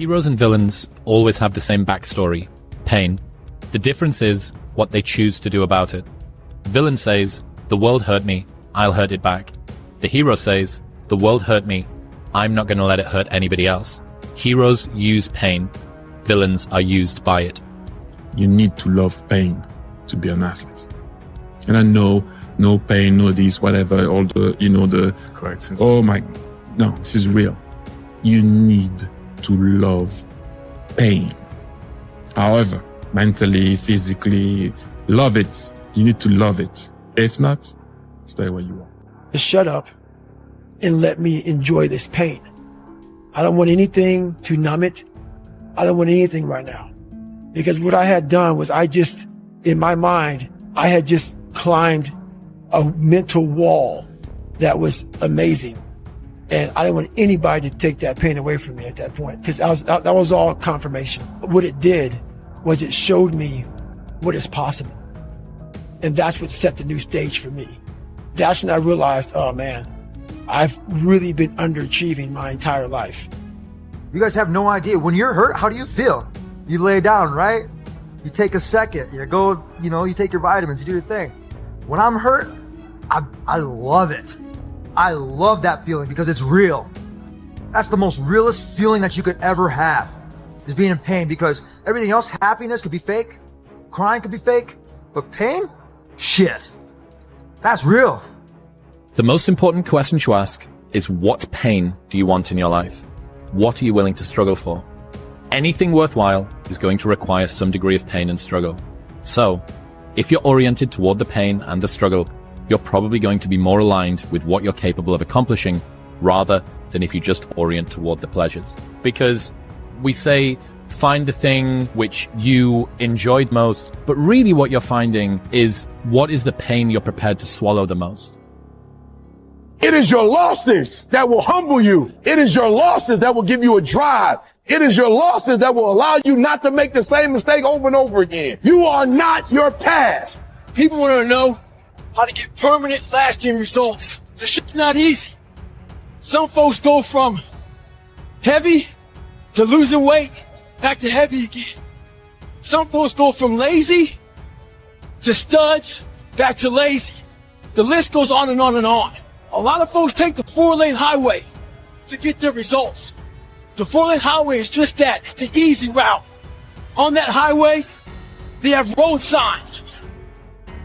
Heroes and villains always have the same backstory, pain. The difference is what they choose to do about it. Villain says, the world hurt me, I'll hurt it back. The hero says, the world hurt me, I'm not going to let it hurt anybody else. Heroes use pain, villains are used by it. You need to love pain to be an athlete. And I know, no pain, no this, whatever, all the, the... Correct. Oh my, no, this is real. You need to love pain. However, mentally, physically, love it. You need to love it. If not, stay where you are. Just shut up and let me enjoy this pain. I don't want anything to numb it. I don't want anything right now. Because what I had done was in my mind, I had just climbed a mental wall that was amazing. And I didn't want anybody to take that pain away from me at that point, because that was all confirmation. What it did was it showed me what is possible. And that's what set the new stage for me. That's when I realized, oh man, I've really been underachieving my entire life. You guys have no idea. When you're hurt, how do you feel? You lay down, right? You take a second, you go, you take your vitamins, you do your thing. When I'm hurt, I love it. I love that feeling because it's real. That's the most realest feeling that you could ever have, is being in pain, because everything else, happiness could be fake, crying could be fake, but pain, shit, that's real. The most important question to ask is, what pain do you want in your life? What are you willing to struggle for? Anything worthwhile is going to require some degree of pain and struggle. So, if you're oriented toward the pain and the struggle, you're probably going to be more aligned with what you're capable of accomplishing, rather than if you just orient toward the pleasures. Because we say, find the thing which you enjoyed most, but really what you're finding is, what is the pain you're prepared to swallow the most? It is your losses that will humble you. It is your losses that will give you a drive. It is your losses that will allow you not to make the same mistake over and over again. You are not your past. People want to know how to get permanent, lasting results. This shit's not easy. Some folks go from heavy to losing weight, back to heavy again. Some folks go from lazy to studs, back to lazy. The list goes on and on and on. A lot of folks take the 4-lane highway to get their results. The 4-lane highway is just that. It's the easy route. On that highway, they have road signs.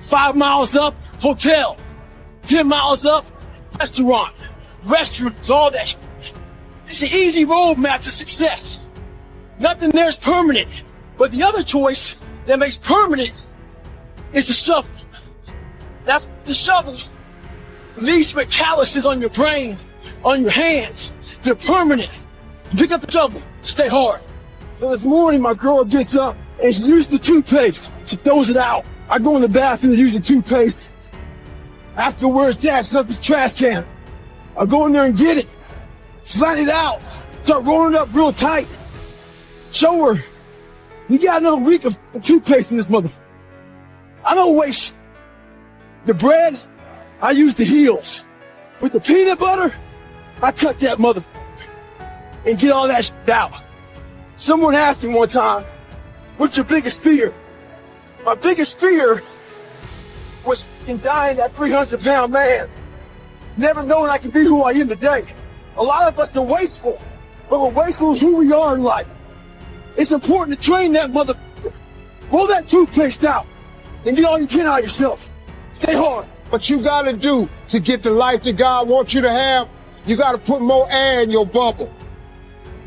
5 miles up, hotel. 10 miles up, restaurant. Restrooms, all that shit. It's an easy roadmap to success. Nothing there's permanent. But the other choice that makes permanent is the shovel. That's the shovel. Leaves with calluses on your brain, on your hands. They're permanent. You pick up the shovel, stay hard. So this morning, my girl gets up and she uses the toothpaste. She throws it out. I go in the bathroom to use the toothpaste. Ask her where it's at. She's up this trash can. I go in there and get it. Flat it out. Start rolling it up real tight. Show her, we got another week of toothpaste in this motherfucker. I don't waste the bread. I use the heels. With the peanut butter, I cut that motherfucker and get all that shit out. Someone asked me one time, what's your biggest fear? My biggest fear was in dying that 300-pound man. Never knowing I could be who I am today. A lot of us are wasteful, but we're wasteful of who we are in life. It's important to train that motherfucker. Roll that toothpaste out and get all you can out of yourself. Stay hard. What you gotta do to get the life that God wants you to have, you gotta put more air in your bubble.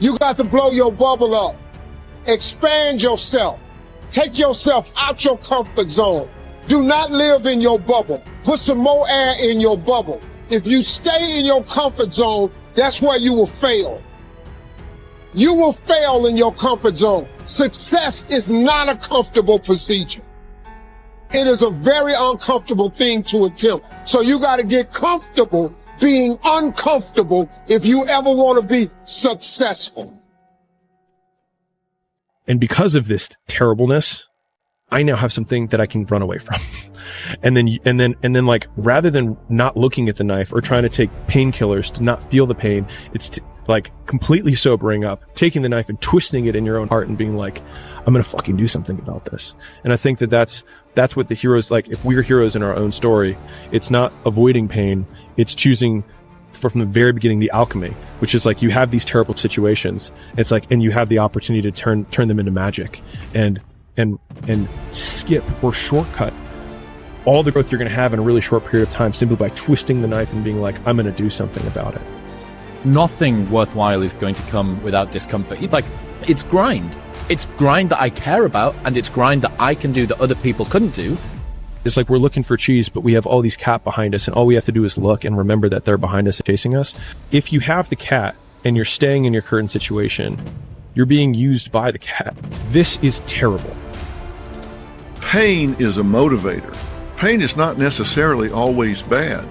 You got to blow your bubble up. Expand yourself. Take yourself out your comfort zone. Do not live in your bubble. Put some more air in your bubble. If you stay in your comfort zone, that's where you will fail. You will fail in your comfort zone. Success is not a comfortable procedure. It is a very uncomfortable thing to attempt. So you got to get comfortable being uncomfortable if you ever want to be successful. And because of this terribleness, I now have something that I can run away from. And then like, rather than not looking at the knife or trying to take painkillers to not feel the pain, like completely sobering up, taking the knife and twisting it in your own heart and being like, I'm going to fucking do something about this. And I think that that's what the heroes, like, if we're heroes in our own story, it's not avoiding pain. It's choosing from the very beginning, the alchemy, which is like, you have these terrible situations. It's like, and you have the opportunity to turn them into magic and skip or shortcut all the growth you're going to have in a really short period of time simply by twisting the knife and being like, I'm going to do something about it. Nothing worthwhile is going to come without discomfort. Like, it's grind. It's grind that I care about, and it's grind that I can do that other people couldn't do. It's like we're looking for cheese, but we have all these cat behind us, and all we have to do is look and remember that they're behind us and chasing us. If you have the cat and you're staying in your current situation, you're being used by the cat. This is terrible. Pain is a motivator. Pain is not necessarily always bad.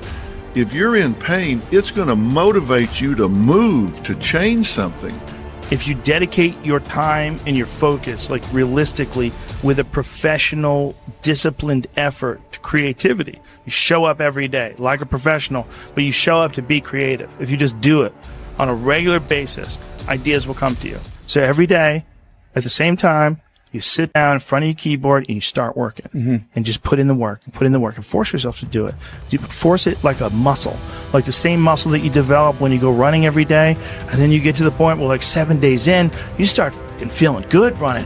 If you're in pain, it's going to motivate you to move, to change something. If you dedicate your time and your focus, like realistically, with a professional, disciplined effort to creativity, you show up every day like a professional, but you show up to be creative. If you just do it on a regular basis, ideas will come to you. So every day, at the same time, you sit down in front of your keyboard and you start working and just put in the work and force yourself to do it. You force it like a muscle, like the same muscle that you develop when you go running every day. And then you get to the point where, like 7 days in, you start feeling good running.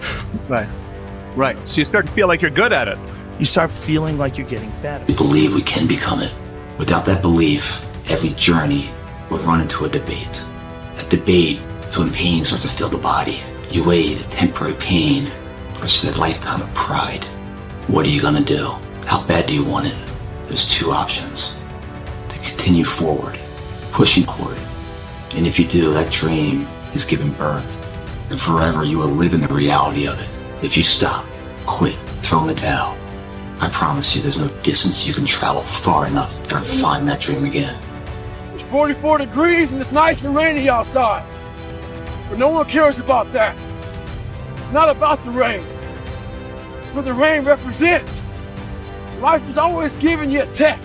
Right. So you start to feel like you're good at it. You start feeling like you're getting better. We believe we can become it. Without that belief, every journey will run into a debate. A debate is when pain starts to fill the body. You weigh the temporary pain versus a lifetime of pride. What are you gonna do? How bad do you want it? There's two options. To continue forward, pushing forward. And if you do, that dream is given birth. And forever you will live in the reality of it. If you stop, quit, throw in the towel, I promise you there's no distance you can travel far enough to find that dream again. It's 44 degrees and it's nice and rainy outside. But no one cares about that. Not about the rain. What the rain represents. Life is always giving you a test.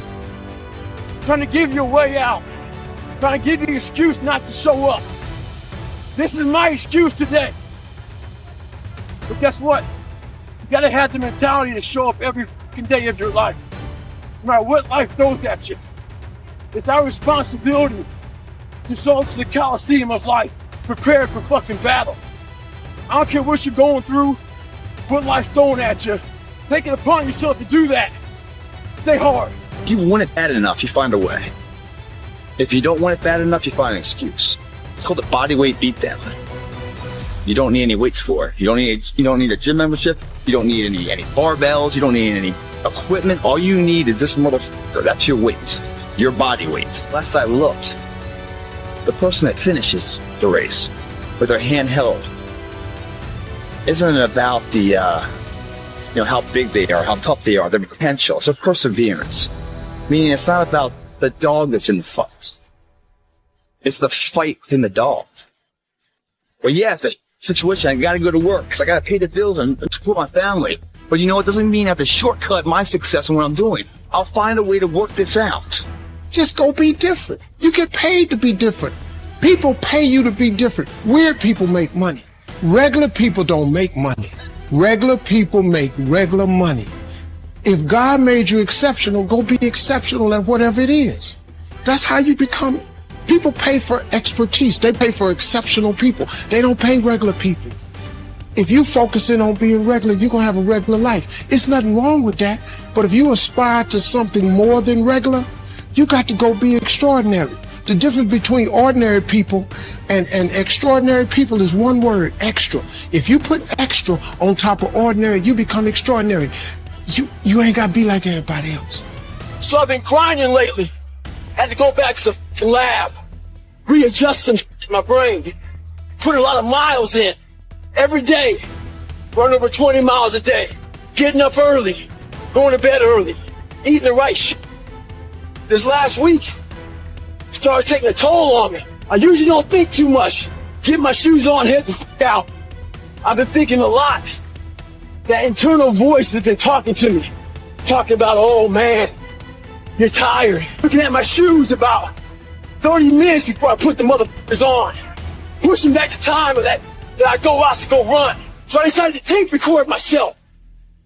Trying to give you a way out. Trying to give you an excuse not to show up. This is my excuse today. But guess what? You gotta have the mentality to show up every fucking day of your life. No matter what life throws at you. It's our responsibility to show up to the Coliseum of life, prepared for fucking battle. I don't care what you're going through, what life's throwing at you. Take it upon yourself to do that. Stay hard. If you want it bad enough, you find a way. If you don't want it bad enough, you find an excuse. It's called the body weight beatdown. You don't need any weights for it. You don't need a gym membership. You don't need any barbells. You don't need any equipment. All you need is this motherfucker. That's your weight. Your body weight. Last I looked, the person that finishes the race with their hand held isn't about the how big they are, how tough they are, their potential. It's a perseverance. Meaning it's not about the dog that's in the fight. It's the fight within the dog. Well, yeah, it's a situation. I gotta go to work because I gotta pay the bills and support my family. But you know, it doesn't mean I have to shortcut my success in what I'm doing. I'll find a way to work this out. Just go be different. You get paid to be different. People pay you to be different. Weird people make money. Regular people don't make money. Regular people make regular money. If God made you exceptional, go be exceptional at whatever it is. That's how you become. People pay for expertise. They pay for exceptional people. They don't pay regular people. If you focus in on being regular, you're going to have a regular life. It's nothing wrong with that. But if you aspire to something more than regular, you got to go be extraordinary. The difference between ordinary people and extraordinary people is one word: extra. If you put extra on top of ordinary, you become extraordinary. You ain't got to be like everybody else. So I've been grinding lately. Had to go back to the lab, readjust some in my brain, put a lot of miles in. Every day, run over 20 miles a day, getting up early, going to bed early, eating the right shit. This last week, started taking a toll on me. I usually don't think too much. Get my shoes on, head the fuck out. I've been thinking a lot. That internal voice has been talking to me. Talking about, oh man, you're tired. Looking at my shoes about 30 minutes before I put the motherfuckers on. pushing back the time of that I go out to go run. So I decided to tape record myself.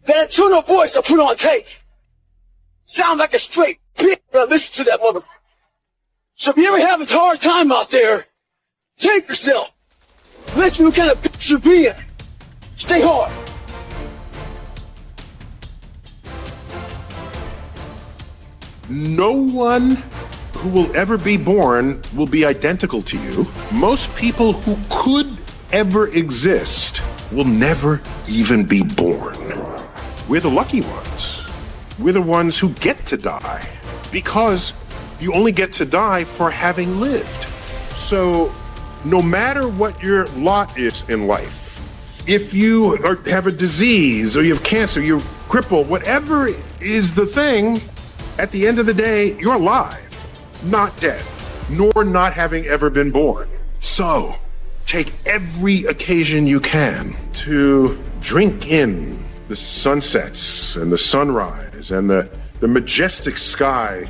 That internal voice I put on tape. Sound like a straight bitch when I listen to that motherfucker. So if you ever have a hard time out there, tape yourself. Listen to what kind of bitch you're being. Stay hard. No one who will ever be born will be identical to you. Most people who could ever exist will never even be born. We're the lucky ones. We're the ones who get to die because you only get to die for having lived. So no matter what your lot is in life, if you have a disease or you have cancer, you're crippled, whatever is the thing, at the end of the day, you're alive, not dead, nor not having ever been born. So take every occasion you can to drink in the sunsets and the sunrise and the majestic sky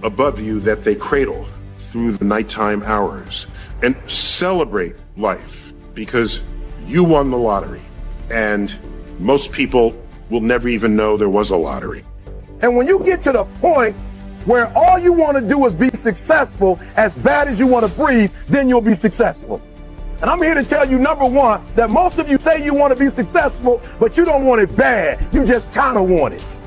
above you that they cradle through the nighttime hours, and celebrate life because you won the lottery. And most people will never even know there was a lottery. And when you get to the point where all you want to do is be successful as bad as you want to breathe, then you'll be successful. And I'm here to tell you, number one, that most of you say you want to be successful, but you don't want it bad. You just kind of want it.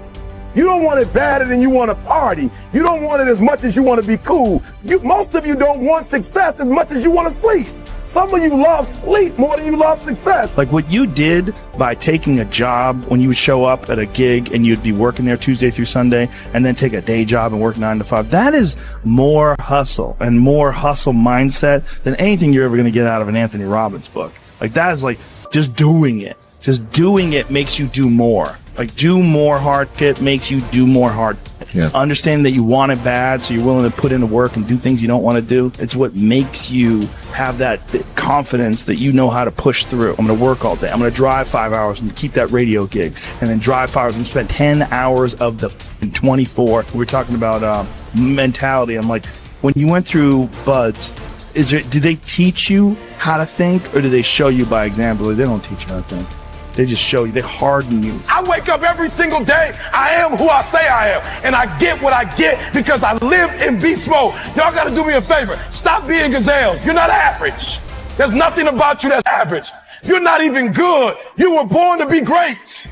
You don't want it badder than you want to party. You don't want it as much as you want to be cool. Most of you don't want success as much as you want to sleep. Some of you love sleep more than you love success. Like what you did by taking a job when you would show up at a gig and you'd be working there Tuesday through Sunday and then take a day job and work 9 to 5. That is more hustle and more hustle mindset than anything you're ever going to get out of an Anthony Robbins book. Like that is like just doing it. Just doing it makes you do more. Like do more hard shit makes you do more hard shit. Yeah. Understand that you want it bad, so you're willing to put in the work and do things you don't want to do. It's what makes you have that confidence that you know how to push through. I'm going to work all day. I'm going to drive 5 hours and keep that radio gig, and then drive 5 hours and spend 10 hours of the 24. We're talking about mentality. I'm like, when you went through Buds, do they teach you how to think, or do they show you by example? They don't teach you how to think. They just show you. They harden you. I wake up every single day. I am who I say I am. And I get what I get because I live in beast mode. Y'all got to do me a favor. Stop being gazelles. You're not average. There's nothing about you that's average. You're not even good. You were born to be great.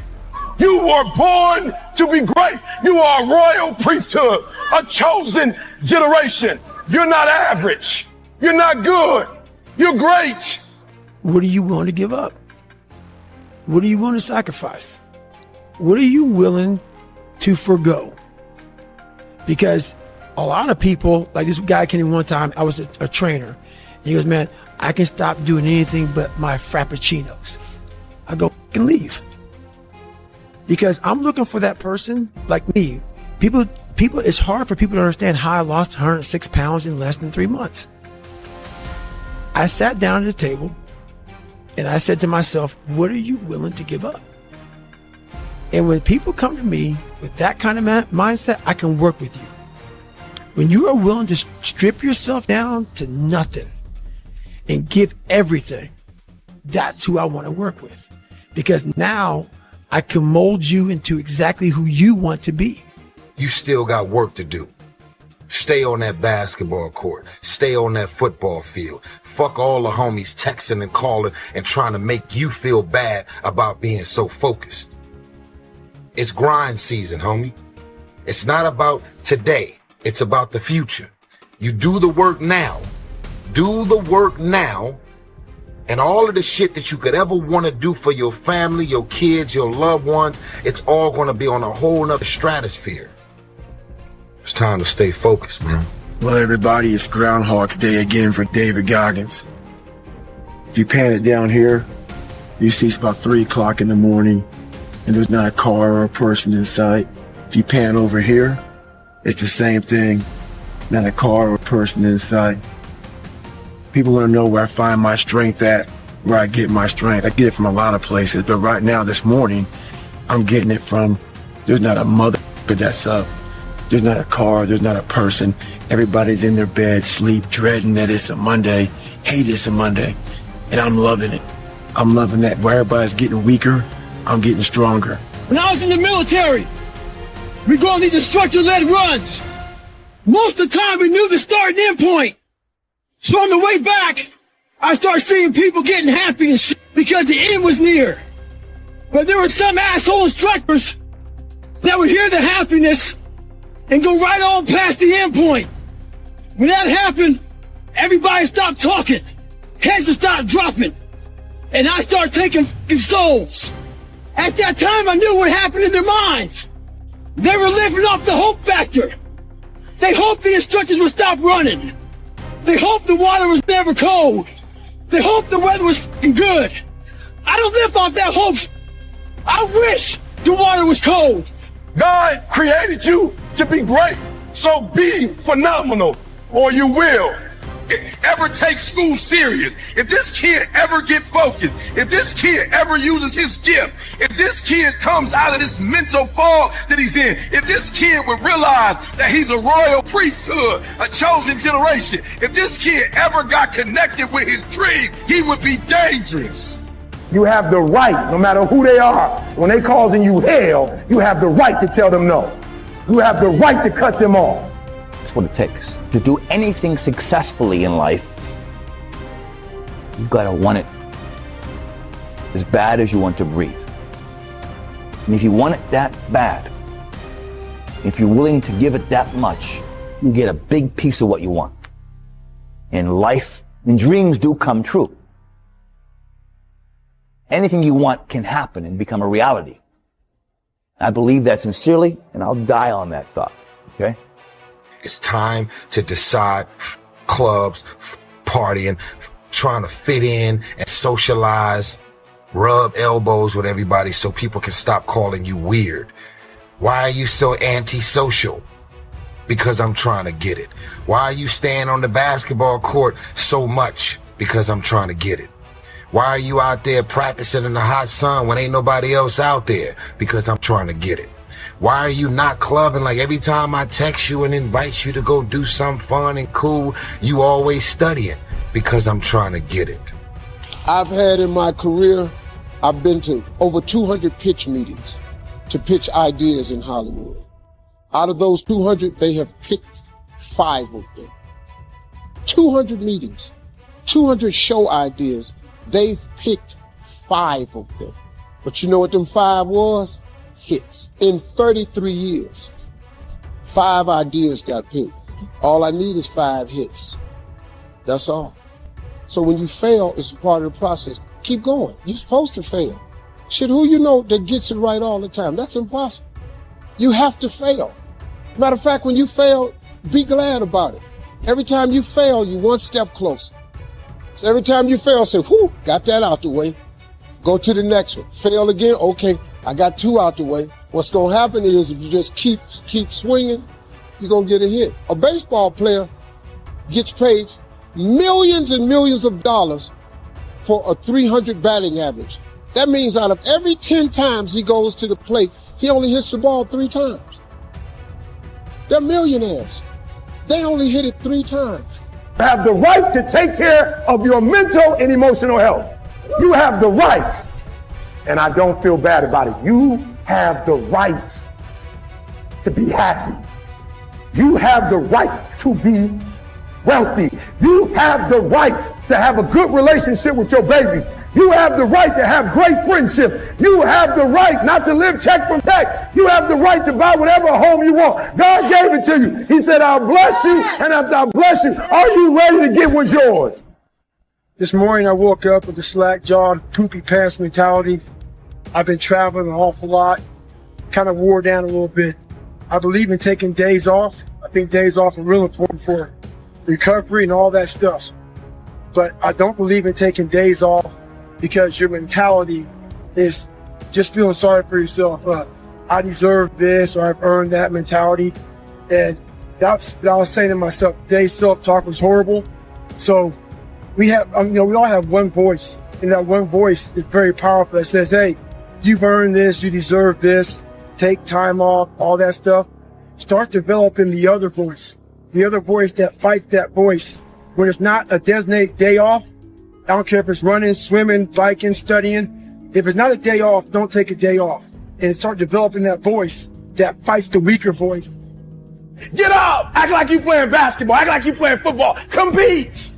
You were born to be great. You are a royal priesthood, a chosen generation. You're not average. You're not good. You're great. What are you willing to give up? What are you willing to sacrifice? What are you willing to forgo? Because a lot of people, like this guy came in one time, I was a trainer. And he goes, man, I can stop doing anything but my frappuccinos. I go, and leave. Because I'm looking for that person like me. People, it's hard for people to understand how I lost 106 pounds in less than 3 months. I sat down at the table and I said to myself, what are you willing to give up? And when people come to me with that kind of mindset, I can work with you. When you are willing to strip yourself down to nothing and give everything, that's who I want to work with. Because now I can mold you into exactly who you want to be. You still got work to do. Stay on that basketball court. Stay on that football field. Fuck all the homies texting and calling and trying to make you feel bad about being so focused. It's grind season, homie. It's not about today. It's about the future. You do the work now. Do the work now. And all of the shit that you could ever want to do for your family, your kids, your loved ones, it's all going to be on a whole nother stratosphere. It's time to stay focused, man. Well, everybody, it's Groundhog's Day again for David Goggins. If you pan it down here, you see it's about 3 o'clock in the morning and there's not a car or a person in sight. If you pan over here, it's the same thing, not a car or a person in sight. People want to know where I find my strength at, where I get my strength. I get it from a lot of places, but right now, this morning, I'm getting it from, there's not a mother that's up. There's not a car, there's not a person. Everybody's in their bed, sleep, dreading that it's a Monday, hate it's a Monday. And I'm loving it. I'm loving that. Where everybody's getting weaker, I'm getting stronger. When I was in the military, we go on these instructor-led runs. Most of the time, we knew the start and end point. So on the way back, I started seeing people getting happy and shit because the end was near. But there were some asshole instructors that would hear the happiness and go right on past the end point. When that happened, everybody stopped talking. Heads would stop dropping. And I started taking fucking souls. At that time, I knew what happened in their minds. They were living off the hope factor. They hoped the instructors would stop running. They hoped the water was never cold. They hoped the weather was fucking good. I don't live off that hope. I wish the water was cold. God created you to be great. So be phenomenal, or you will. Ever take school serious, if this kid ever get focused, if this kid ever uses his gift, if this kid comes out of this mental fog that he's in, if this kid would realize that he's a royal priesthood, a chosen generation, if this kid ever got connected with his dream, he would be dangerous. You have the right, no matter who they are, when they causing you hell, you have the right to tell them no. You have the right to cut them off. That's what it takes. To do anything successfully in life, you've got to want it as bad as you want to breathe. And if you want it that bad, if you're willing to give it that much, you get a big piece of what you want. In life, and dreams do come true. Anything you want can happen and become a reality. I believe that sincerely, and I'll die on that thought, okay? It's time to decide clubs, partying, trying to fit in and socialize, rub elbows with everybody so people can stop calling you weird. Why are you so antisocial? Because I'm trying to get it. Why are you staying on the basketball court so much? Because I'm trying to get it. Why are you out there practicing in the hot sun when ain't nobody else out there? Because I'm trying to get it. Why are you not clubbing? Like every time I text you and invite you to go do something fun and cool, you always studying? Because I'm trying to get it. I've had in my career, I've been to over 200 pitch meetings to pitch ideas in Hollywood. Out of those 200, they have picked 5 of them. 200 meetings, 200 show ideas. They've picked 5 of them. But you know what them 5 was? Hits. In 33 years, 5 ideas got picked. All I need is 5 hits. That's all. So when you fail, it's part of the process. Keep going. You're supposed to fail. Shit, who you know that gets it right all the time? That's impossible. You have to fail. Matter of fact, when you fail, be glad about it. Every time you fail, you're one step closer. So every time you fail, say, whew, got that out the way. Go to the next one. Fail again, okay, I got 2 out the way. What's going to happen is if you just keep swinging, you're going to get a hit. A baseball player gets paid millions and millions of dollars for a 300 batting average. That means out of every 10 times he goes to the plate, he only hits the ball 3 times. They're millionaires. They only hit it 3 times. You have the right to take care of your mental and emotional health. You have the right, and I don't feel bad about it. You have the right to be happy. You have the right to be wealthy. You have the right to have a good relationship with your baby. You have the right to have great friendship. You have the right not to live check from check. You have the right to buy whatever home you want. God gave it to you. He said, I'll bless you, and after I bless you, are you ready to get what's yours? This morning I woke up with a slack-jawed, poopy pants mentality. I've been traveling an awful lot, kind of wore down a little bit. I believe in taking days off. I think days off are real important for recovery and all that stuff. But I don't believe in taking days off because your mentality is just feeling sorry for yourself. I deserve this, or I've earned that mentality. And that's what I was saying to myself. Today's self-talk was horrible. So we have, we all have one voice, and that one voice is very powerful. That says, hey, you've earned this, you deserve this, take time off, all that stuff. start developing the other voice that fights that voice. When it's not a designated day off, I don't care if it's running, swimming, biking, studying. If it's not a day off, don't take a day off. And start developing that voice that fights the weaker voice. Get up! Act like you playing basketball. Act like you playing football. Compete!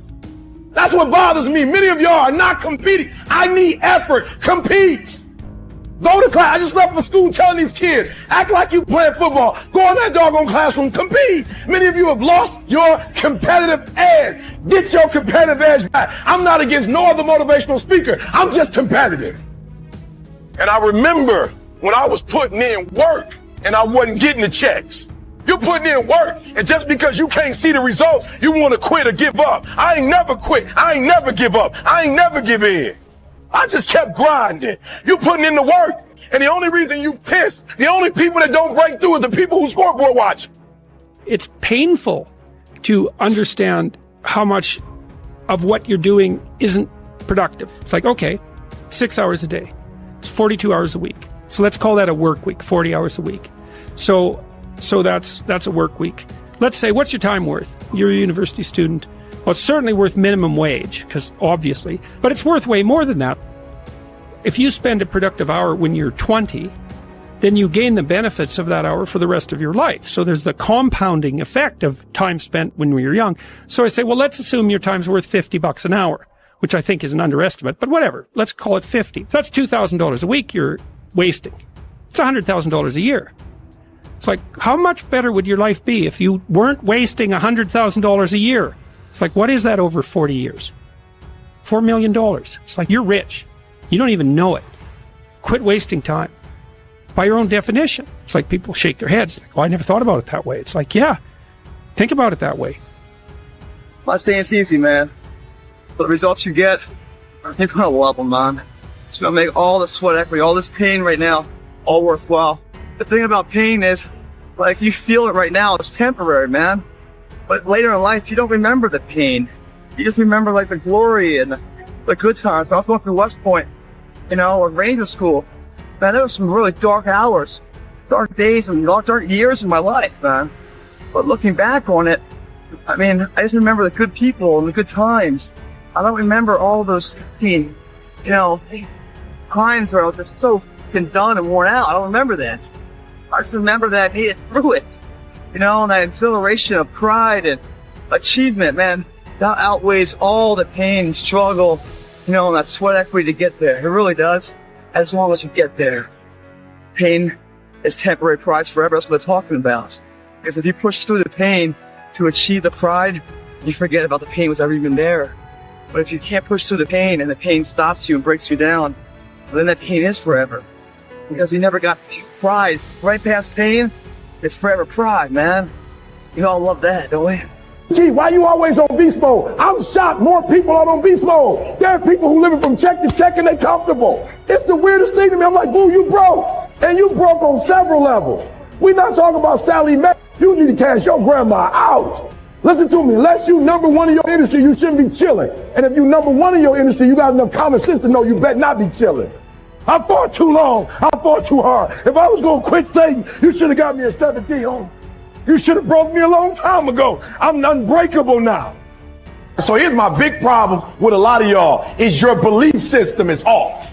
That's what bothers me. Many of y'all are not competing. I need effort. Compete! Go to class. I just left for school telling these kids, act like you playing football. Go in that doggone classroom. Compete! Many of you have lost your competitive edge. Get your competitive edge back. I'm not against no other motivational speaker. I'm just competitive. And I remember when I was putting in work and I wasn't getting the checks. You're putting in work, and just because you can't see the results, you want to quit or give up. I ain't never quit. I ain't never give up. I ain't never give in. I just kept grinding. You putting in the work, and the only reason you pissed, the only people that don't break through are the people who scoreboard watch. It's painful to understand how much of what you're doing isn't productive. It's like, okay, 6 hours a day. It's 42 hours a week. So let's call that a work week, 40 hours a week. So that's a work week. Let's say, what's your time worth? You're a university student. Well, it's certainly worth minimum wage, because obviously, but it's worth way more than that. If you spend a productive hour when you're 20, then you gain the benefits of that hour for the rest of your life. So there's the compounding effect of time spent when you're young. So I say, well, let's assume your time's worth $50 an hour, which I think is an underestimate, but whatever. Let's call it 50. That's $2,000 a week you're wasting. It's $100,000 a year. It's like, how much better would your life be if you weren't wasting $100,000 a year? It's like, what is that over 40 years? $4 million. It's like, you're rich. You don't even know it. Quit wasting time. By your own definition. It's like people shake their heads. Like, oh, I never thought about it that way. It's like, yeah, think about it that way. I'm not saying it's easy, man. But the results you get, you're gonna love them, man. It's gonna make all the sweat equity, all this pain right now, all worthwhile. The thing about pain is, like, you feel it right now, it's temporary, man. But later in life, you don't remember the pain. You just remember, like, the glory and the good times. When I was going through West Point, you know, or Ranger School, man, there were some really dark hours, dark days, and dark years in my life, man. But looking back on it, I mean, I just remember the good people and the good times. I don't remember all those, times where I was just so done and worn out. I don't remember that. I just remember that I made it through it, and that exhilaration of pride and achievement, man, that outweighs all the pain and struggle, and that sweat equity to get there. It really does, as long as you get there. Pain is temporary, pride's forever. That's what they're talking about. Because if you push through the pain to achieve the pride, you forget about the pain was ever even there. But if you can't push through the pain and the pain stops you and breaks you down, then that pain is forever. Because you never got pride. Right past pain, it's forever pride, man. You all love that, don't we? Gee, why you always on beast mode? I'm shocked more people are on beast mode. There are people who living from check to check and they comfortable. It's the weirdest thing to me. I'm like, boo, you broke. And you broke on several levels. We're not talking about Sally Mae. You need to cash your grandma out. Listen to me, unless you number one in your industry, you shouldn't be chilling. And if you number one in your industry, you got enough common sense to know you better not be chilling. I fought too long. I fought too hard. If I was going to quit Satan, you should have got me at 17, homie. You should have broke me a long time ago. I'm unbreakable now. So here's my big problem with a lot of y'all is your belief system is off.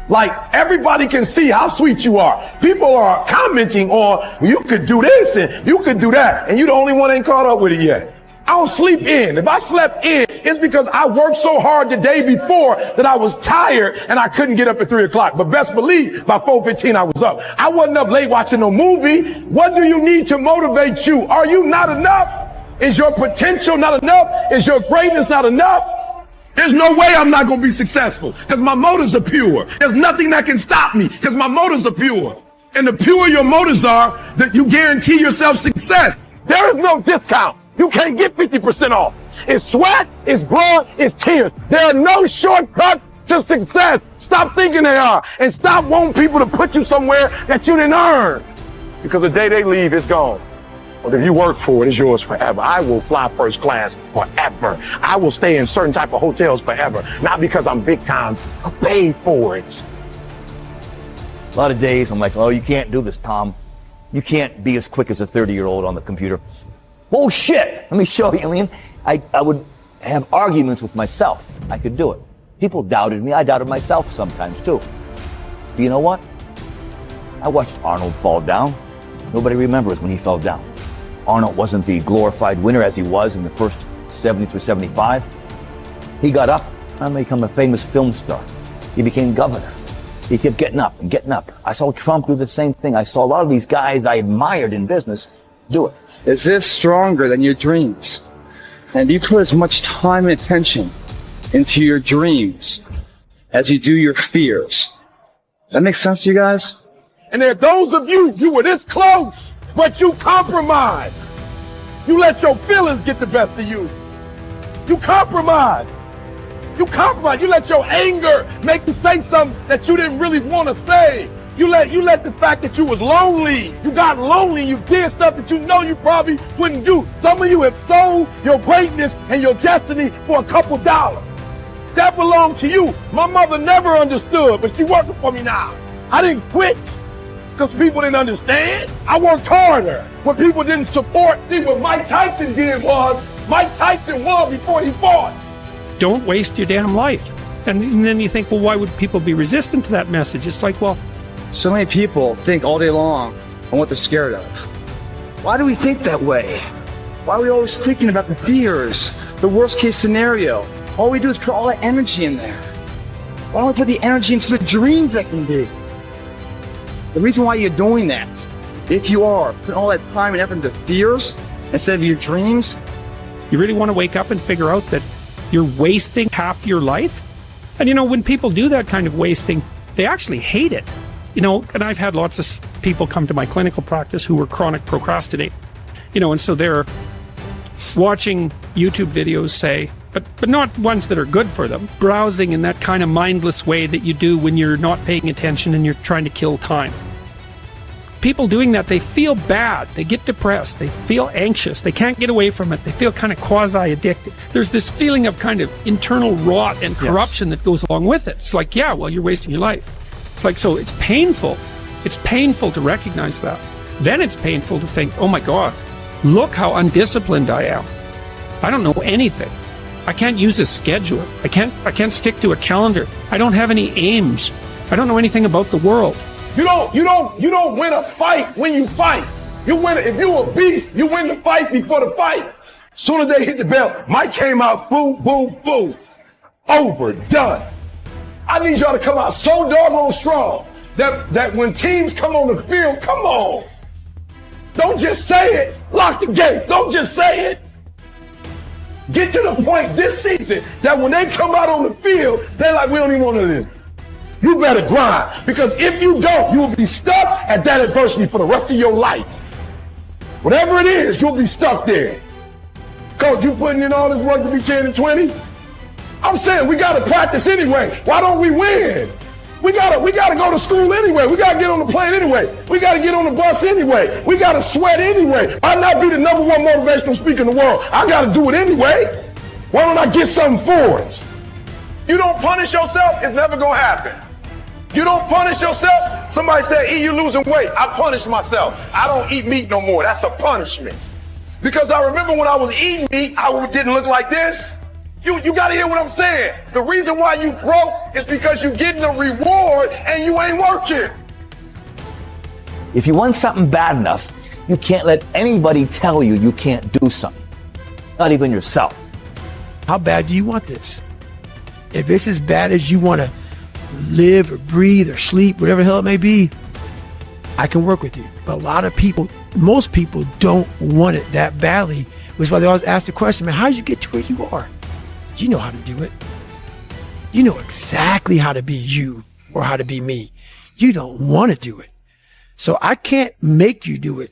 Like, everybody can see how sweet you are. People are commenting on, you could do this and you could do that, and you the only one ain't caught up with it yet. I don't sleep in. If I slept in, it's because I worked so hard the day before that I was tired and I couldn't get up at 3 o'clock. But best believe, by 4:15 I was up. I wasn't up late watching no movie. What do you need to motivate you? Are you not enough? Is your potential not enough? Is your greatness not enough? There's no way I'm not going to be successful because my motives are pure. There's nothing that can stop me because my motives are pure. And the purer your motives are, that you guarantee yourself success. There is no discount. You can't get 50% off. It's sweat, it's blood, it's tears. There are no shortcuts to success. Stop thinking they are. And stop wanting people to put you somewhere that you didn't earn. Because the day they leave, it's gone. But if you work for it, it's yours forever. I will fly first class forever. I will stay in certain type of hotels forever. Not because I'm big time, I paid for it. A lot of days I'm like, oh, you can't do this, Tom. You can't be as quick as a 30-year-old on the computer. Oh shit, let me show you. I mean, I would have arguments with myself. I could do it. People doubted me. I doubted myself sometimes too. But you know what? I watched Arnold fall down. Nobody remembers when he fell down. Arnold wasn't the glorified winner as he was in the first 70 through 75. He got up and became a famous film star. He became governor. He kept getting up and getting up. I saw Trump do the same thing. I saw a lot of these guys I admired in business do it. Is this stronger than your dreams? And do you put as much time and attention into your dreams as you do your fears? That makes sense to you guys? And there are those of you were this close, but you compromised. You let your feelings get the best of you. You compromised. You compromised. You let your anger make you say something that you didn't really want to say. You let the fact that you was lonely. You got lonely. You did stuff that you know you probably wouldn't do. Some of you have sold your greatness and your destiny for a couple dollars. That belonged to you. My mother never understood, but she's working for me now. I didn't quit because people didn't understand. I worked harder when people didn't support. See, what Mike Tyson did was, Mike Tyson won before he fought. Don't waste your damn life. And then you think, well, why would people be resistant to that message? It's like, well, so many people think all day long on what they're scared of. Why do we think that way? Why are we always thinking about the fears, the worst case scenario? All we do is put all that energy in there. Why don't we put the energy into the dreams that can be? The reason why you're doing that, if you are putting all that time and effort into fears instead of your dreams, you really want to wake up and figure out that you're wasting half your life? And when people do that kind of wasting, they actually hate it. And I've had lots of people come to my clinical practice who were chronic procrastinators. And so they're watching YouTube videos, say, but not ones that are good for them, browsing in that kind of mindless way that you do when you're not paying attention and you're trying to kill time. People doing that, they feel bad, they get depressed, they feel anxious, they can't get away from it, they feel kind of quasi-addicted. There's this feeling of kind of internal rot and corruption that goes along with it. It's like, yeah, well, you're wasting your life. It's like, so it's painful. It's painful to recognize that. Then it's painful to think, oh my God, look how undisciplined I am. I don't know anything. I can't use a schedule. I can't stick to a calendar. I don't have any aims. I don't know anything about the world. You don't win a fight when you fight. You win it. If you're a beast, you win the fight before the fight. Soon as they hit the bell, Mike came out, boom, boom, boom. Over, done. I need y'all to come out so doggone strong that when teams come on the field, come on. Don't just say it. Lock the gates. Don't just say it. Get to the point this season that when they come out on the field, they're like, we don't even want to do this. You better grind, because if you don't, you will be stuck at that adversity for the rest of your life. Whatever it is, you'll be stuck there. Coach, you putting in all this work to be 10 and 20? I'm saying we got to practice anyway. Why don't we win? We gotta go to school anyway. We gotta get on the plane anyway. We gotta get on the bus anyway. We gotta sweat anyway. Why not be the #1 motivational speaker in the world? I gotta do it anyway. Why don't I get something for it? You don't punish yourself, it's never gonna happen. You don't punish yourself. Somebody said, E, you losing weight. I punish myself. I don't eat meat no more. That's a punishment. Because I remember when I was eating meat, I didn't look like this. You got to hear what I'm saying. The reason why you broke is because you're getting a reward and you ain't working. If you want something bad enough, you can't let anybody tell you you can't do something. Not even yourself. How bad do you want this? If it's as bad as you want to live or breathe or sleep, whatever the hell it may be, I can work with you. But a lot of people, most people don't want it that badly, which is why they always ask the question, man, how did you get to where you are? You know how to do it. You know exactly how to be you or how to be me. You don't want to do it. So I can't make you do it.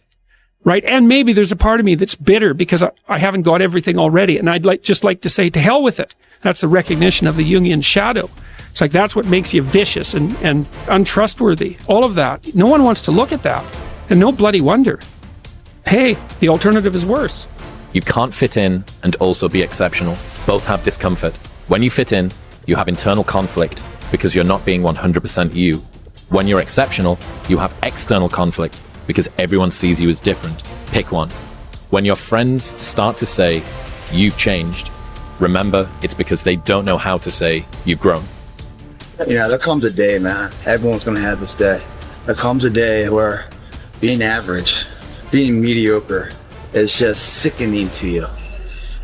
Right. And maybe there's a part of me that's bitter because I haven't got everything already. And I'd just like to say, to hell with it. That's the recognition of the Jungian shadow. It's like, that's what makes you vicious and untrustworthy. All of that. No one wants to look at that. And no bloody wonder. Hey, the alternative is worse. You can't fit in and also be exceptional. Both have discomfort. When you fit in, you have internal conflict because you're not being 100% you. When you're exceptional, you have external conflict because everyone sees you as different. Pick one. When your friends start to say, you've changed, remember it's because they don't know how to say, you've grown. Yeah, there comes a day, man. Everyone's gonna have this day. There comes a day where being average, being mediocre is just sickening to you.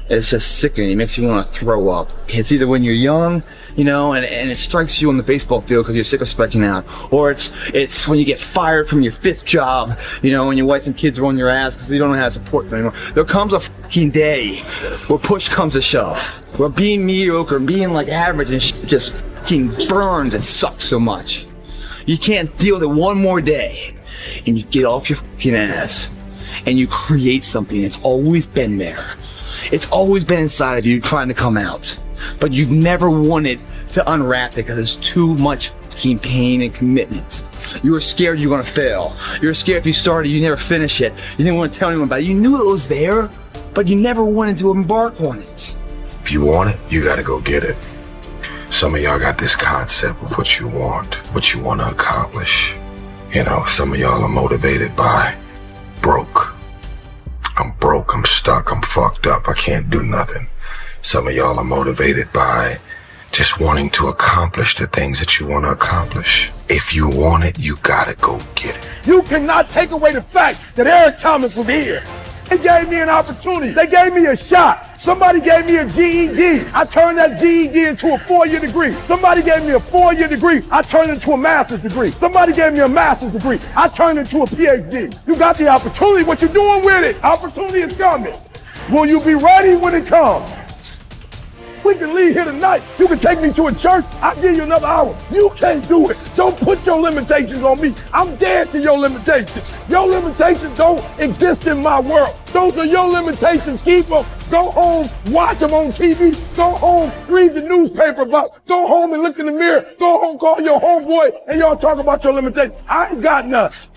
It's just sickening. It makes you want to throw up. It's either when you're young, you know, and it strikes you on the baseball field because you're sick of striking out, or it's when you get fired from your 5th job, you know, when your wife and kids are on your ass because you don't know how to support them anymore. There comes a fucking day where push comes to shove, where being mediocre and being like average and just fucking burns and sucks so much. You can't deal with it one more day, and you get off your fucking ass and you create something that's always been there. It's always been inside of you trying to come out, but you've never wanted to unwrap it because it's too much fucking pain and commitment. You were scared you were going to fail. You were scared if you started, you never finish it. You didn't want to tell anyone about it. You knew it was there, but you never wanted to embark on it. If you want it, you got to go get it. Some of y'all got this concept of what you want to accomplish. You know, some of y'all are motivated by broke. I'm broke, I'm stuck, I'm fucked up, I can't do nothing. Some of y'all are motivated by just wanting to accomplish the things that you want to accomplish. If you want it, you gotta go get it. You cannot take away the fact that Eric Thomas was here. They gave me an opportunity. They gave me a shot. Somebody gave me a GED. I turned that GED into a 4-year degree. Somebody gave me a 4-year degree. I turned it into a master's degree. Somebody gave me a master's degree. I turned it into a PhD. You got the opportunity. What you doing with it? Opportunity is coming. Will you be ready when it comes? We can leave here tonight. You can take me to a church. I'll give you another hour. You can't do it. Don't put your limitations on me. I'm dead to your limitations. Your limitations don't exist in my world. Those are your limitations. Keep them. Go home, watch them on TV. Go home, read the newspaper about. Go home and look in the mirror. Go home, call your homeboy, and y'all talk about your limitations. I ain't got nothing.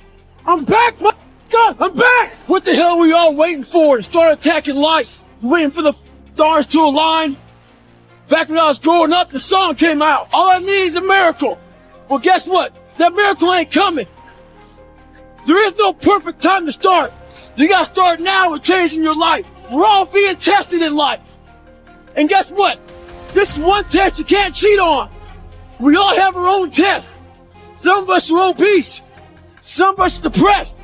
I'm back, my God, I'm back. What the hell are we all waiting for to start attacking life? Waiting for the stars to align? Back when I was growing up, the song came out. All I need is a miracle. Well, guess what? That miracle ain't coming. There is no perfect time to start. You gotta start now with changing your life. We're all being tested in life. And guess what? This is one test you can't cheat on. We all have our own test. Some of us are obese. Some of us are depressed.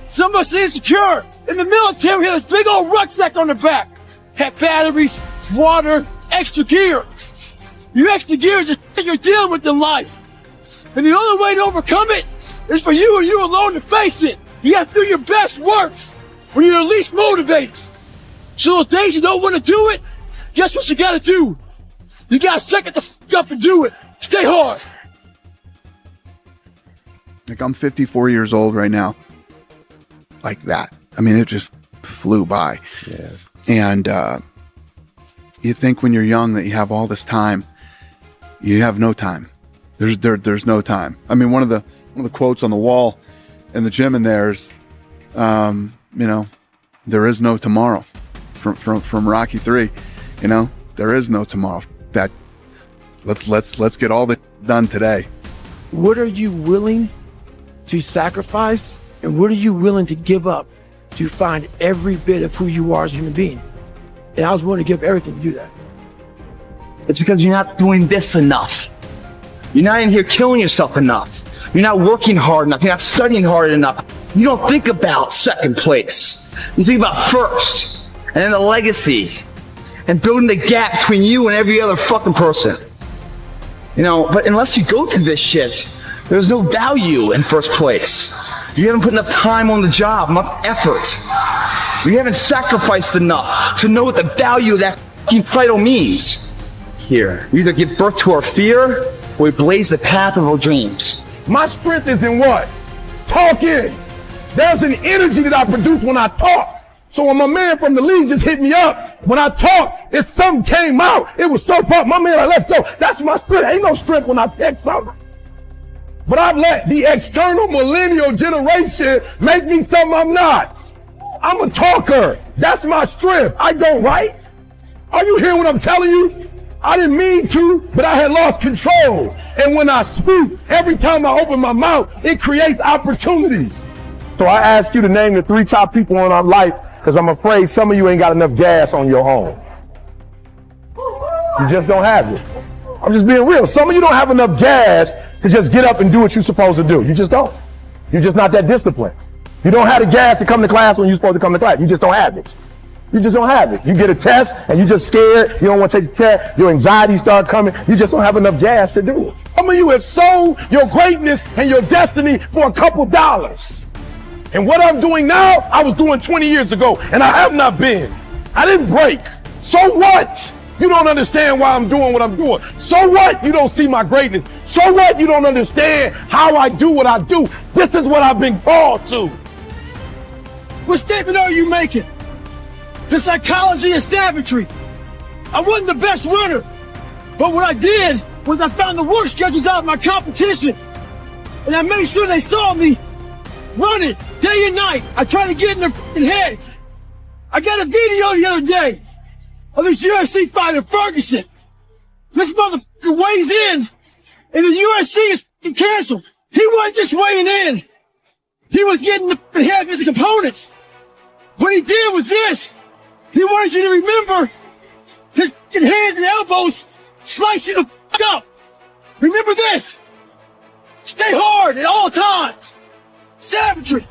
Some of us are insecure. In the military, we had this big old rucksack on the back. Had batteries, water, extra gear. Your extra gear is just you're dealing with in life. And the only way to overcome it is for you and you alone to face it. You have to do your best work when you're least motivated. So those days you don't want to do it, guess what you gotta do? You gotta suck it the f up and do it. Stay hard. Like, I'm 54 years old right now. Like that. I mean, it just flew by. Yeah. And you think when you're young that you have all this time. You have no time. There's no time. I mean, one of the quotes on the wall in the gym in there is, you know, there is no tomorrow, from Rocky 3. You know, there is no tomorrow. That let's get all that done today. What are you willing to sacrifice, and what are you willing to give up to find every bit of who you are as a human being? And I was willing to give everything to do that. It's because you're not doing this enough. You're not in here killing yourself enough. You're not working hard enough. You're not studying hard enough. You don't think about second place. You think about first, and then the legacy, and building the gap between you and every other fucking person. You know, but unless you go through this shit, there's no value in first place. You haven't put enough time on the job, enough effort. You haven't sacrificed enough to know what the value of that fucking title means. Here, we either give birth to our fear, or we blaze the path of our dreams. My strength is in what? Talking. There's an energy that I produce when I talk. So when my man from the league just hit me up, when I talk, if something came out, it was so pumped. My man like, let's go. That's my strength. Ain't no strength when I text something. But I've let the external millennial generation make me something I'm not. I'm a talker. That's my strength. I go right. Are you hearing what I'm telling you? I didn't mean to, but I had lost control. And when I speak, every time I open my mouth, it creates opportunities. So I ask you to name the 3 top people in our life, because I'm afraid some of you ain't got enough gas on your home. You just don't have it. I'm just being real. Some of you don't have enough gas to just get up and do what you're supposed to do. You just don't. You're just not that disciplined. You don't have the gas to come to class when you're supposed to come to class. You just don't have it. You just don't have it. You get a test and you're just scared. You don't want to take the test. Your anxiety starts coming. You just don't have enough gas to do it. Some of you have sold your greatness and your destiny for a couple dollars. And what I'm doing now, I was doing 20 years ago, and I have not been. I didn't break. So what? You don't understand why I'm doing what I'm doing. So what? You don't see my greatness. So what? You don't understand how I do what I do. This is what I've been called to. What statement are you making? The psychology is savagery. I wasn't the best runner, but what I did was I found the work schedules out of my competition, and I made sure they saw me running day and night. I tried to get in their head. I got a video the other day of this UFC fighter, Ferguson. This motherfucker weighs in, and the UFC is canceled. He wasn't just weighing in. He was getting the head of his opponents. What he did was this. He wanted you to remember his hands and elbows slice you the fuck up. Remember this. Stay hard at all times. Savagery.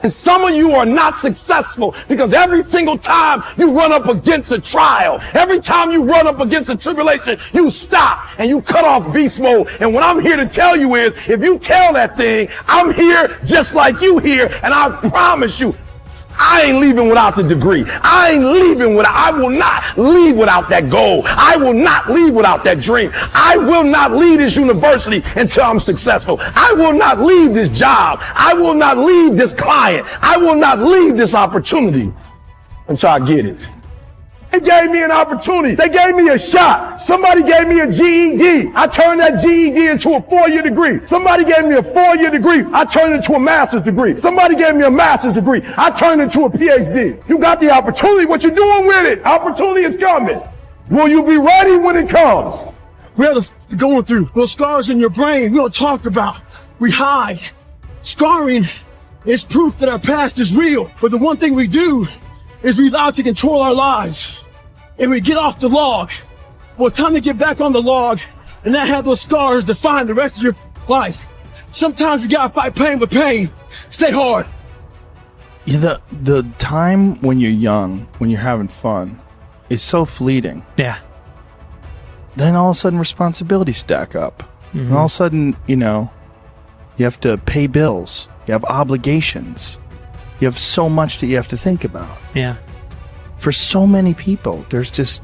And some of you are not successful because every single time you run up against a trial, every time you run up against a tribulation, you stop and you cut off beast mode. And what I'm here to tell you is, if you tell that thing, I'm here just like you here, and I promise you, I ain't leaving without the degree. I will not leave without that goal. I will not leave without that dream. I will not leave this university until I'm successful. I will not leave this job. I will not leave this client. I will not leave this opportunity until I get it. They gave me an opportunity. They gave me a shot. Somebody gave me a GED. I turned that GED into a 4-year degree. Somebody gave me a 4-year degree. I turned it into a master's degree. Somebody gave me a master's degree. I turned it into a PhD. You got the opportunity. What you doing with it? Opportunity is coming. Will you be ready when it comes? Whatever you're going through, those scars in your brain, we don't talk about. We hide. Scarring is proof that our past is real. But the one thing we do is we allow it to control our lives. And we get off the log. Well, it's time to get back on the log and not have those scars define the rest of your life. Sometimes you gotta fight pain with pain. Stay hard. Yeah, the time when you're young, when you're having fun, is so fleeting. Yeah. Then all of a sudden responsibilities stack up. Mm-hmm. And all of a sudden, you have to pay bills. You have obligations. You have so much that you have to think about. Yeah. For so many people, there's this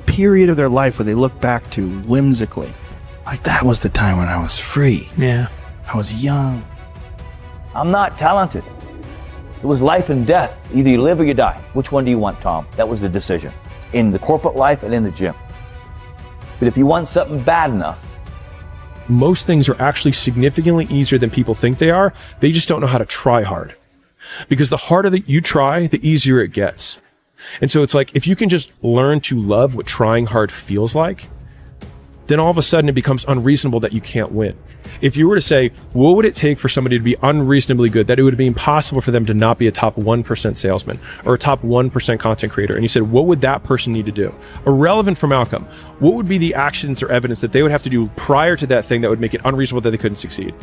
period of their life where they look back to whimsically. Like, that was the time when I was free. Yeah. I was young. I'm not talented. It was life and death. Either you live or you die. Which one do you want, Tom? That was the decision. In the corporate life and in the gym. But if you want something bad enough, most things are actually significantly easier than people think they are. They just don't know how to try hard. Because the harder that you try, the easier it gets. And so it's like, if you can just learn to love what trying hard feels like, then all of a sudden it becomes unreasonable that you can't win. If you were to say, what would it take for somebody to be unreasonably good, that it would be impossible for them to not be a top 1% salesman or a top 1% content creator, and you said, what would that person need to do? Irrelevant from outcome, what would be the actions or evidence that they would have to do prior to that thing that would make it unreasonable that they couldn't succeed?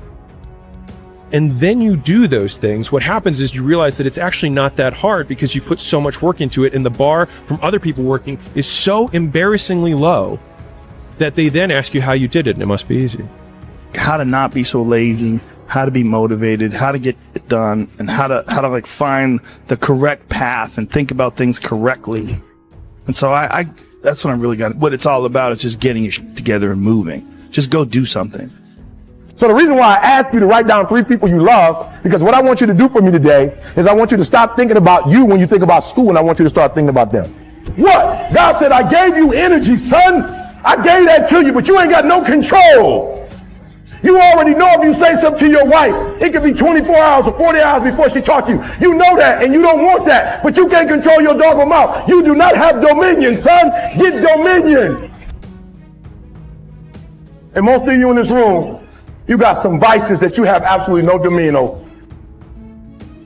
And then you do those things, what happens is you realize that it's actually not that hard because you put so much work into it, and the bar from other people working is so embarrassingly low that they then ask you how you did it, and it must be easy. How to not be so lazy, how to be motivated, how to get it done, and how to like find the correct path and think about things correctly. And so I that's what I'm really got. What it's all about is just getting your shit together and moving. Just go do something. So the reason why I asked you to write down 3 people you love, because what I want you to do for me today is I want you to stop thinking about you when you think about school, and I want you to start thinking about them. What? God said, I gave you energy, son. I gave that to you, but you ain't got no control. You already know if you say something to your wife, it could be 24 hours or 40 hours before she talks to you. You know that, and you don't want that, but you can't control your doggone mouth. You do not have dominion, son. Get dominion. And most of you in this room, you got some vices that you have absolutely no dominion over.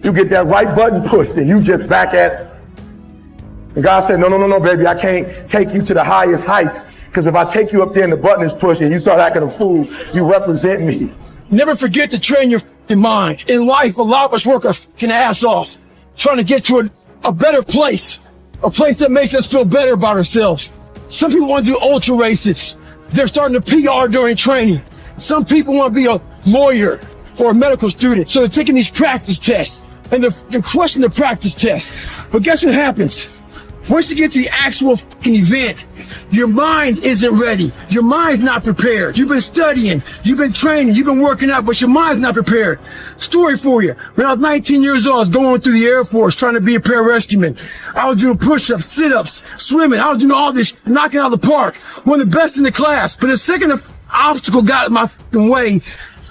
You get that right button pushed and you just back at it. And God said, no, baby, I can't take you to the highest heights. Because if I take you up there and the button is pushed and you start acting a fool, you represent me. Never forget to train your mind. In life, a lot of us work our ass off trying to get to a better place. A place that makes us feel better about ourselves. Some people want to do ultra races. They're starting to PR during training. Some people want to be a lawyer or a medical student. So they're taking these practice tests and they're crushing the practice tests. But guess what happens? Once you get to the actual fucking event, your mind isn't ready. Your mind's not prepared. You've been studying, you've been training, you've been working out, but your mind's not prepared. Story for you. When I was 19 years old, I was going through the Air Force trying to be a pararescueman. I was doing push-ups, sit-ups, swimming. I was doing all this, knocking out of the park. One of the best in the class. But the second the obstacle got in my fucking way,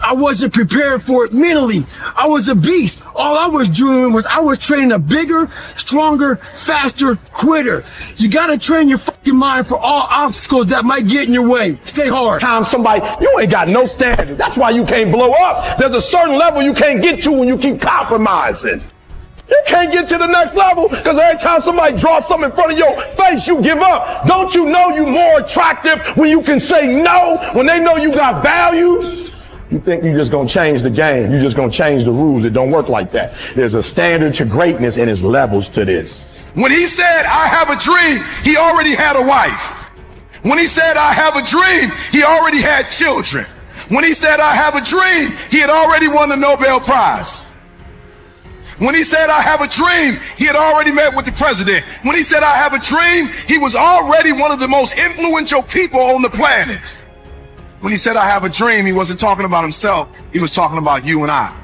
I wasn't prepared for it mentally. I was a beast. All I was doing was I was training a bigger, stronger, faster quitter. You gotta train your fucking mind for all obstacles that might get in your way. Stay hard. Somebody, you ain't got no standard. That's why you can't blow up. There's a certain level you can't get to when you keep compromising. You can't get to the next level because every time somebody draws something in front of your face, you give up. Don't you know you more attractive when you can say no, when they know you got values? You think you're just gonna change the game. You're just gonna change the rules. It don't work like that. There's a standard to greatness and there's levels to this. When he said, I have a dream, he already had a wife. When he said, I have a dream, he already had children. When he said, I have a dream, he had already won the Nobel Prize. When he said, I have a dream, he had already met with the president. When he said, I have a dream, he was already one of the most influential people on the planet. When he said, I have a dream, he wasn't talking about himself. He was talking about you and I.